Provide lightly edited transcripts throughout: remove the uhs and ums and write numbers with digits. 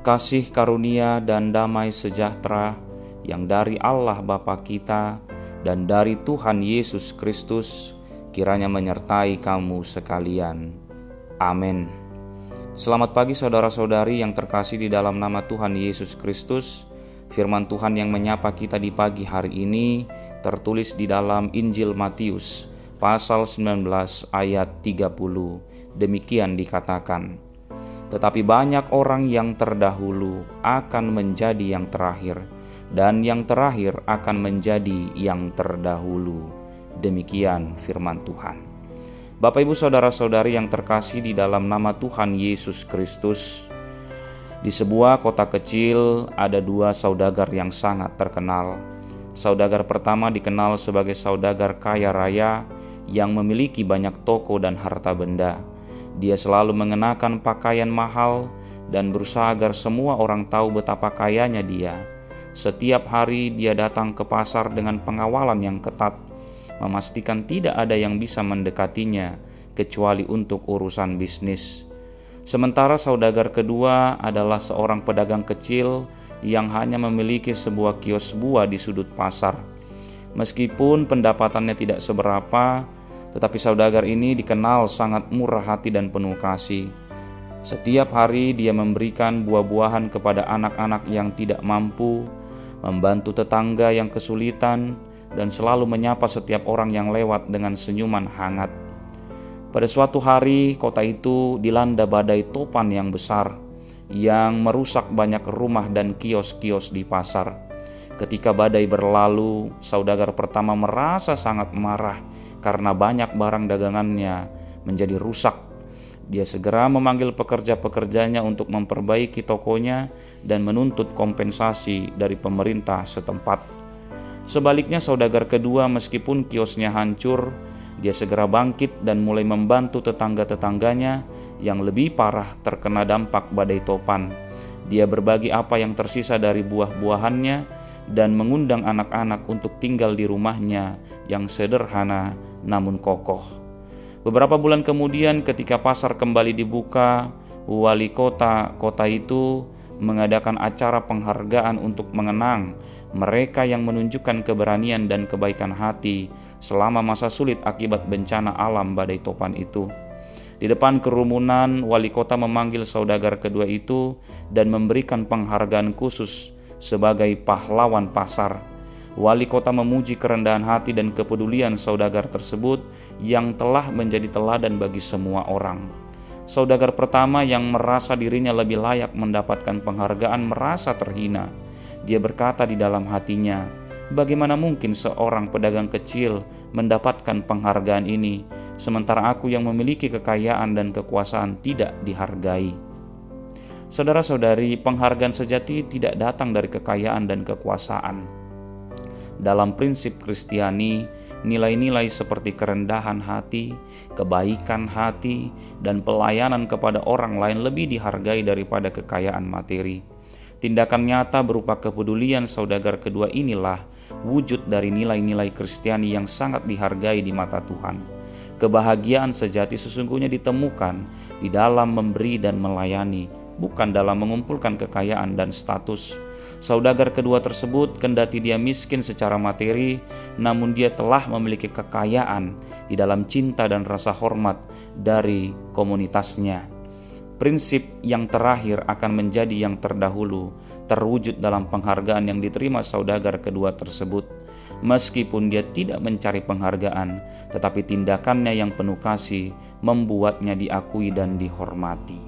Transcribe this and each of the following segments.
Kasih karunia dan damai sejahtera yang dari Allah Bapa kita dan dari Tuhan Yesus Kristus kiranya menyertai kamu sekalian. Amin. Selamat pagi saudara-saudari yang terkasih di dalam nama Tuhan Yesus Kristus. Firman Tuhan yang menyapa kita di pagi hari ini tertulis di dalam Injil Matius pasal 19 ayat 30. Demikian dikatakan, tetapi banyak orang yang terdahulu akan menjadi yang terakhir, dan yang terakhir akan menjadi yang terdahulu. Demikian firman Tuhan. Bapak Ibu saudara-saudari yang terkasih di dalam nama Tuhan Yesus Kristus, di sebuah kota kecil ada dua saudagar yang sangat terkenal. Saudagar pertama dikenal sebagai saudagar kaya raya yang memiliki banyak toko dan harta benda. Dia selalu mengenakan pakaian mahal dan berusaha agar semua orang tahu betapa kayanya dia. Setiap hari dia datang ke pasar dengan pengawalan yang ketat, memastikan tidak ada yang bisa mendekatinya kecuali untuk urusan bisnis. Sementara saudagar kedua adalah seorang pedagang kecil yang hanya memiliki sebuah kios buah di sudut pasar. Meskipun pendapatannya tidak seberapa, tetapi saudagar ini dikenal sangat murah hati dan penuh kasih. Setiap hari dia memberikan buah-buahan kepada anak-anak yang tidak mampu, membantu tetangga yang kesulitan, dan selalu menyapa setiap orang yang lewat dengan senyuman hangat. Pada suatu hari, kota itu dilanda badai topan yang besar, yang merusak banyak rumah dan kios-kios di pasar. Ketika badai berlalu, saudagar pertama merasa sangat marah karena banyak barang dagangannya menjadi rusak. Dia segera memanggil pekerja-pekerjanya untuk memperbaiki tokonya dan menuntut kompensasi dari pemerintah setempat. Sebaliknya saudagar kedua, meskipun kiosnya hancur, dia segera bangkit dan mulai membantu tetangga-tetangganya yang lebih parah terkena dampak badai topan. Dia berbagi apa yang tersisa dari buah-buahannya dan mengundang anak-anak untuk tinggal di rumahnya yang sederhana namun kokoh. Beberapa bulan kemudian ketika pasar kembali dibuka, wali kota itu mengadakan acara penghargaan untuk mengenang mereka yang menunjukkan keberanian dan kebaikan hati selama masa sulit akibat bencana alam badai topan itu. Di depan kerumunan, wali kota memanggil saudagar kedua itu dan memberikan penghargaan khusus sebagai pahlawan pasar. Wali kota memuji kerendahan hati dan kepedulian saudagar tersebut yang telah menjadi teladan bagi semua orang. Saudagar pertama yang merasa dirinya lebih layak mendapatkan penghargaan merasa terhina. Dia berkata di dalam hatinya, bagaimana mungkin seorang pedagang kecil mendapatkan penghargaan ini, sementara aku yang memiliki kekayaan dan kekuasaan tidak dihargai. Saudara-saudari, penghargaan sejati tidak datang dari kekayaan dan kekuasaan. Dalam prinsip Kristiani, nilai-nilai seperti kerendahan hati, kebaikan hati, dan pelayanan kepada orang lain lebih dihargai daripada kekayaan materi. Tindakan nyata berupa kepedulian saudagar kedua inilah wujud dari nilai-nilai Kristiani yang sangat dihargai di mata Tuhan. Kebahagiaan sejati sesungguhnya ditemukan di dalam memberi dan melayani, bukan dalam mengumpulkan kekayaan dan status. Saudagar kedua tersebut, kendati dia miskin secara materi, namun dia telah memiliki kekayaan di dalam cinta dan rasa hormat dari komunitasnya. Prinsip yang terakhir akan menjadi yang terdahulu terwujud dalam penghargaan yang diterima saudagar kedua tersebut. Meskipun dia tidak mencari penghargaan, tetapi tindakannya yang penuh kasih membuatnya diakui dan dihormati.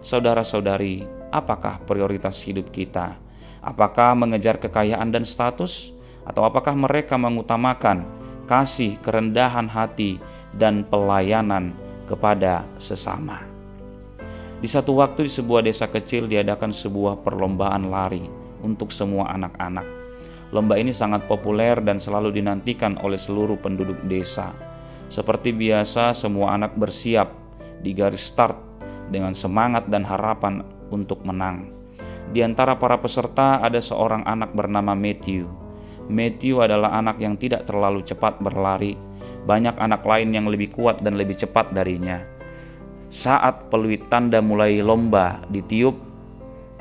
Saudara-saudari, apakah prioritas hidup kita? Apakah mengejar kekayaan dan status? Atau apakah mereka mengutamakan kasih, kerendahan hati, dan pelayanan kepada sesama? Di satu waktu di sebuah desa kecil diadakan sebuah perlombaan lari untuk semua anak-anak. Lomba ini sangat populer dan selalu dinantikan oleh seluruh penduduk desa. Seperti biasa, semua anak bersiap di garis start dengan semangat dan harapan untuk menang. Di antara para peserta ada seorang anak bernama Matthew. Matthew adalah anak yang tidak terlalu cepat berlari. Banyak anak lain yang lebih kuat dan lebih cepat darinya. Saat peluit tanda mulai lomba ditiup,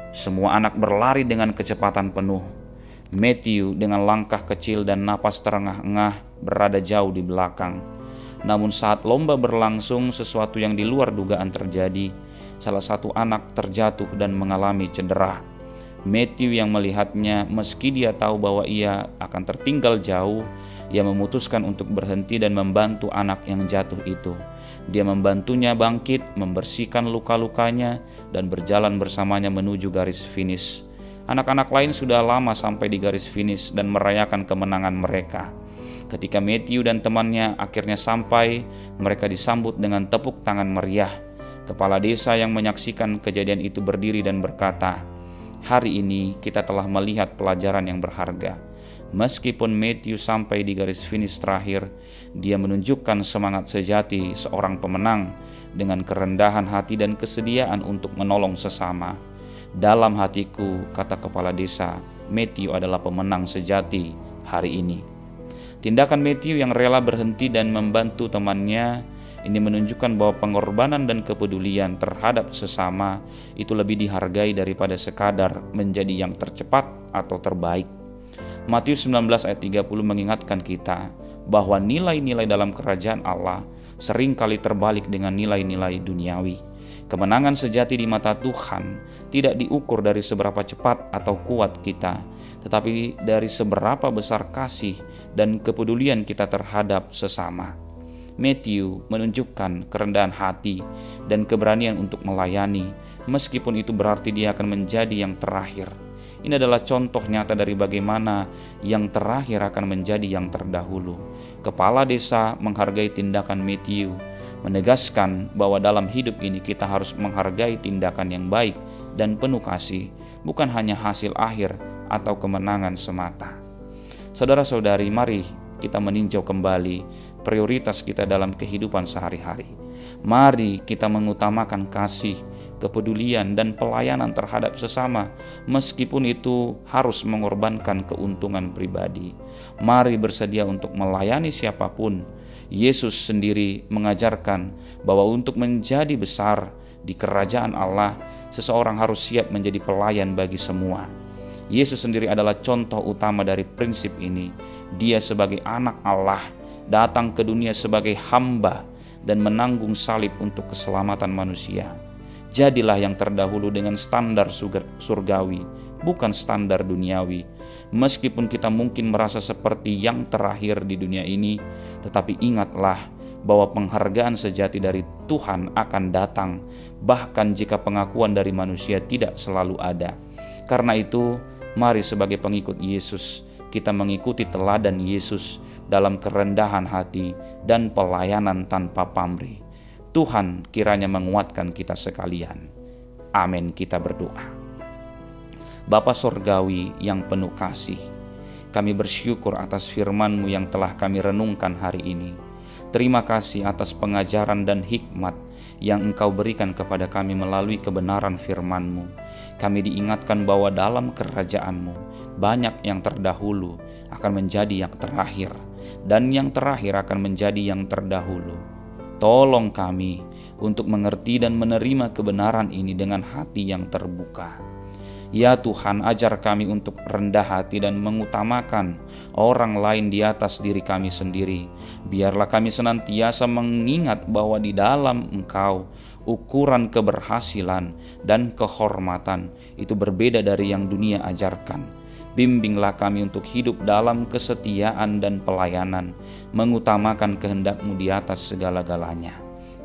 Semua anak berlari dengan kecepatan penuh. Matthew dengan langkah kecil dan napas terengah-engah berada jauh di belakang. Namun saat lomba berlangsung, sesuatu yang di luar dugaan terjadi. Salah satu anak terjatuh dan mengalami cedera. Matthew yang melihatnya, meski dia tahu bahwa ia akan tertinggal jauh, ia memutuskan untuk berhenti dan membantu anak yang jatuh itu. Dia membantunya bangkit, membersihkan luka-lukanya, dan berjalan bersamanya menuju garis finish. Anak-anak lain sudah lama sampai di garis finish dan merayakan kemenangan mereka. Ketika Matthew dan temannya akhirnya sampai, mereka disambut dengan tepuk tangan meriah. Kepala desa yang menyaksikan kejadian itu berdiri dan berkata, "Hari ini kita telah melihat pelajaran yang berharga." Meskipun Matthew sampai di garis finish terakhir, dia menunjukkan semangat sejati seorang pemenang dengan kerendahan hati dan kesediaan untuk menolong sesama. "Dalam hatiku," kata kepala desa, "Matthew adalah pemenang sejati hari ini." Tindakan Matthew yang rela berhenti dan membantu temannya ini menunjukkan bahwa pengorbanan dan kepedulian terhadap sesama itu lebih dihargai daripada sekadar menjadi yang tercepat atau terbaik. Matius 19 ayat 30 mengingatkan kita bahwa nilai-nilai dalam kerajaan Allah seringkali terbalik dengan nilai-nilai duniawi. Kemenangan sejati di mata Tuhan tidak diukur dari seberapa cepat atau kuat kita, tetapi dari seberapa besar kasih dan kepedulian kita terhadap sesama. Matthew menunjukkan kerendahan hati dan keberanian untuk melayani, meskipun itu berarti dia akan menjadi yang terakhir. Ini adalah contoh nyata dari bagaimana yang terakhir akan menjadi yang terdahulu. Kepala desa menghargai tindakan Matthew, menegaskan bahwa dalam hidup ini kita harus menghargai tindakan yang baik dan penuh kasih, bukan hanya hasil akhir atau kemenangan semata. Saudara-saudari, mari kita meninjau kembali prioritas kita dalam kehidupan sehari-hari. Mari kita mengutamakan kasih, kepedulian, dan pelayanan terhadap sesama, meskipun itu harus mengorbankan keuntungan pribadi. Mari bersedia untuk melayani siapapun. Yesus sendiri mengajarkan bahwa untuk menjadi besar di kerajaan Allah, seseorang harus siap menjadi pelayan bagi semua. Yesus sendiri adalah contoh utama dari prinsip ini. Dia sebagai anak Allah datang ke dunia sebagai hamba dan menanggung salib untuk keselamatan manusia. Jadilah yang terdahulu dengan standar surgawi, bukan standar duniawi. Meskipun kita mungkin merasa seperti yang terakhir di dunia ini, tetapi ingatlah bahwa penghargaan sejati dari Tuhan akan datang, bahkan jika pengakuan dari manusia tidak selalu ada. Karena itu, mari sebagai pengikut Yesus, kita mengikuti teladan Yesus dalam kerendahan hati dan pelayanan tanpa pamrih. Tuhan kiranya menguatkan kita sekalian. Amin. Kita berdoa. Bapa Sorgawi yang penuh kasih, kami bersyukur atas firman-Mu yang telah kami renungkan hari ini. Terima kasih atas pengajaran dan hikmat yang Engkau berikan kepada kami melalui kebenaran firman-Mu. Kami diingatkan bahwa dalam kerajaan-Mu banyak yang terdahulu akan menjadi yang terakhir, dan yang terakhir akan menjadi yang terdahulu. Tolong kami untuk mengerti dan menerima kebenaran ini dengan hati yang terbuka. Ya Tuhan, ajar kami untuk rendah hati dan mengutamakan orang lain di atas diri kami sendiri. Biarlah kami senantiasa mengingat bahwa di dalam Engkau ukuran keberhasilan dan kehormatan itu berbeda dari yang dunia ajarkan. Bimbinglah kami untuk hidup dalam kesetiaan dan pelayanan, mengutamakan kehendak-Mu di atas segala-galanya.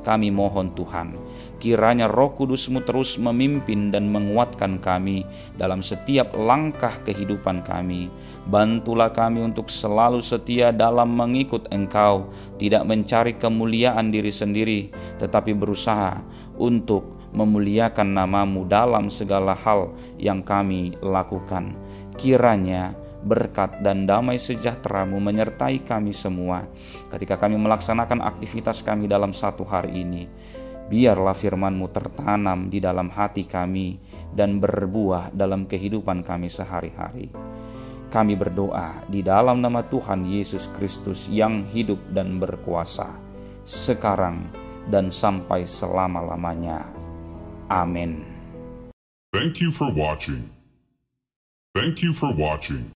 Kami mohon Tuhan, kiranya Roh Kudus-Mu terus memimpin dan menguatkan kami dalam setiap langkah kehidupan kami. Bantulah kami untuk selalu setia dalam mengikut Engkau, tidak mencari kemuliaan diri sendiri, tetapi berusaha untuk memuliakan nama-Mu dalam segala hal yang kami lakukan. Kiranya berkat dan damai sejahtera-Mu menyertai kami semua ketika kami melaksanakan aktivitas kami dalam satu hari ini. Biarlah firman-Mu tertanam di dalam hati kami dan berbuah dalam kehidupan kami sehari-hari. Kami berdoa di dalam nama Tuhan Yesus Kristus yang hidup dan berkuasa, sekarang dan sampai selama-lamanya. Amin. Thank you for watching. Thank you for watching.